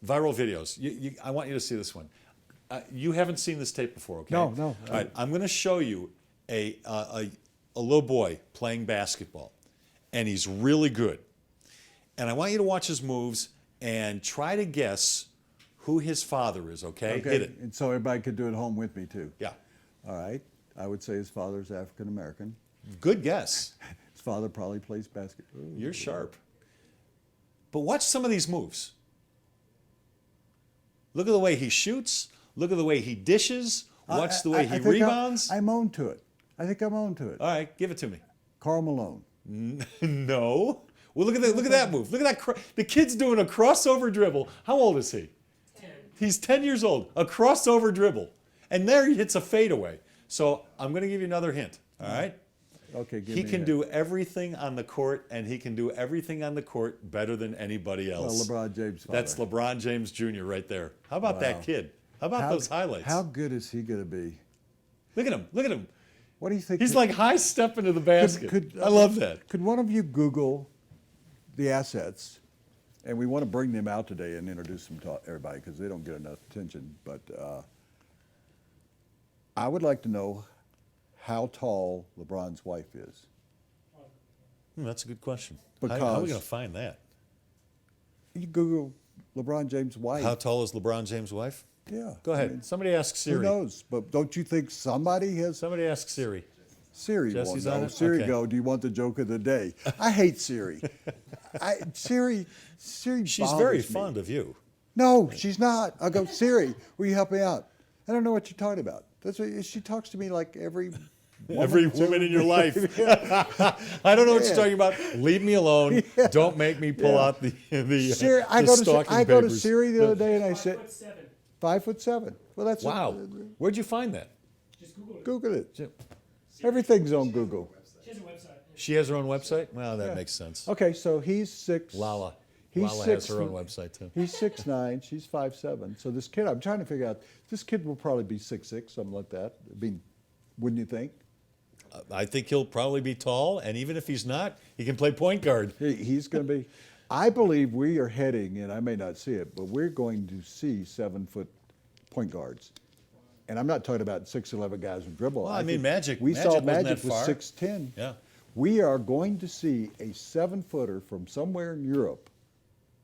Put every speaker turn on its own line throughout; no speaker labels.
Viral videos. I want you to see this one. You haven't seen this tape before, okay?
No, no.
All right, I'm going to show you a little boy playing basketball, and he's really good. And I want you to watch his moves and try to guess who his father is, okay? Hit it.
And so everybody could do it at home with me too.
Yeah.
All right. I would say his father's African American.
Good guess.
His father probably plays basketball.
You're sharp. But watch some of these moves. Look at the way he shoots. Look at the way he dishes. Watch the way he rebounds.
I'm on to it. I think I'm on to it.
All right, give it to me.
Karl Malone.
No. Well, look at that move. Look at that. The kid's doing a crossover dribble. How old is he?
10.
He's 10 years old. A crossover dribble. And there he hits a fadeaway. So I'm going to give you another hint. All right?
Okay, give
He
me
can
a-
do everything on the court, and he can do everything on the court better than anybody else.
LeBron James' father.
That's LeBron James Jr. right there. How about that
Wow.
kid? How about those highlights?
How good is he going to be?
Look at him. Look at him.
What do you think?
He's like high stepping to the basket. I love that.
Could one of you Google the assets? And we want to bring them out today and introduce them to everybody because they don't get enough attention. But I would like to know how tall LeBron's wife is.
That's a good question.
Because-
How are we going to find that?
You Google LeBron James' wife.
How tall is LeBron James' wife?
Yeah.
Go ahead.
I mean,
Somebody ask
who
Siri.
knows? But don't you think somebody has?
Somebody ask Siri.
Siri won't
Jesse's on
know.
it?
Siri
Okay.
go, do you want the joke of the day? I hate Siri. Siri
She's
bothers
very
me.
fond of you.
No, she's not. I'll go, Siri, will you help me out? I don't know what you're talking about. That's what, she talks to me like every
Every woman in your life. I don't know what you're talking about. Leave me alone. Don't make me pull out the
Siri, I
the
go to
stalking
I go to
papers.
Siri the other day and I said
5'7".
5'7". Well, that's
Wow. Where'd you find that?
Just Google it.
Google it. Everything's on Google.
She has a website.
She has her own website? Well, that
Yeah.
makes sense.
Okay, so he's six.
Lala.
He's
Lala has
6
her own
foot-
website too.
He's 6'9", she's 5'7". So this kid, I'm trying to figure out, this kid will probably be 6'6", something like that. I mean, wouldn't you think?
I think he'll probably be tall, and even if he's not, he can play point guard.
He's going to be. I believe we are heading, and I may not see it, but we're going to see 7-foot point guards. And I'm not talking about 6'11" guys with dribble.
Well, I mean,
think
Magic-
We
Magic
saw
wasn't that
Magic was
far.
6'10".
Yeah.
We are going to see a 7-footer from somewhere in Europe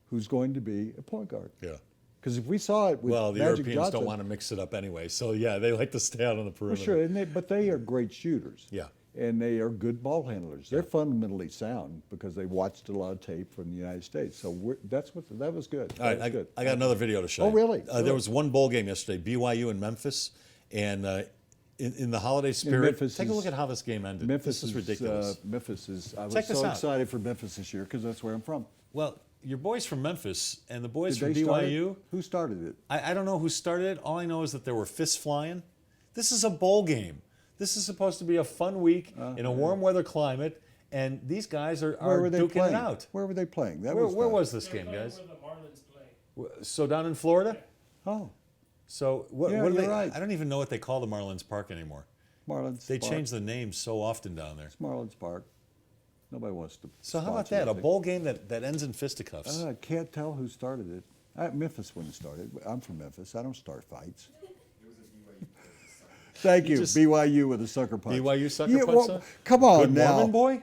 who's going to be a point guard.
Yeah.
Because if we saw it with
Well, the
Magic
Europeans
Johnson,
don't want to mix it up anyway, so yeah, they like to stay out on the
well,
perimeter.
sure, but they are great shooters.
Yeah.
And they are good ball handlers. They're fundamentally sound because they watched a lot of tape from the United States. So that was good.
All right,
That was good.
I got another video to show
Oh,
you.
really?
There
Really?
was one bowl game yesterday, BYU in Memphis, and in the holiday spirit,
Memphis
take a
is-
look at how this game ended.
Memphis
This is ridiculous.
Memphis is. I was
Check this
so
out.
excited for Memphis this year because that's where I'm from.
Well, your boys from Memphis and the boys
Did
from
they start
BYU,
it? Who started it?
I don't know who started it. All I know is that there were fists flying. This is a bowl game. This is supposed to be a fun week in a warm weather climate, and these guys are
Where were they
duking
playing?
it out.
Where were they playing? That
Where
fun.
was this
They're
game,
playing
guys?
where the Marlins play.
So down in Florida?
Oh,
So what,
Yeah,
what do
you're
they?
right.
I don't even know what they call the Marlins Park anymore.
Marlins.
They
Park.
change the name so often down there.
It's Marlins Park. Nobody wants to.
So how about
sponsor
that? A
thing.
bowl game that ends in fisticuffs.
I can't tell who started it. Memphis wouldn't start it. I'm from Memphis. I don't start fights. Thank you.
just-
BYU with a sucker punch.
BYU sucker
Yeah,
punch,
well,
huh?
come on
Good
now.
Mormon boy?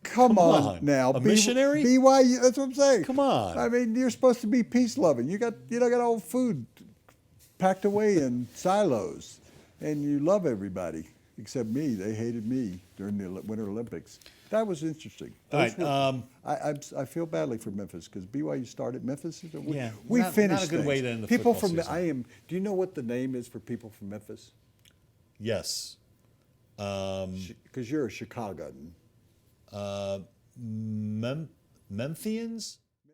Come on
on.
now.
A missionary?
BYU. That's what I'm saying.
Come on.
I mean, you're supposed to be peace loving. You got all food packed away in silos, and you love everybody except me. They hated me during the Winter Olympics. That was interesting.
All right,
I feel badly for Memphis because BYU started Memphis.
Yeah,
we
not
finished
a good
things.
way to end the
people
football
from
season.
Do you know what the name is for people from Memphis?
Yes.
Because you're a Chicagoan.
Memphians?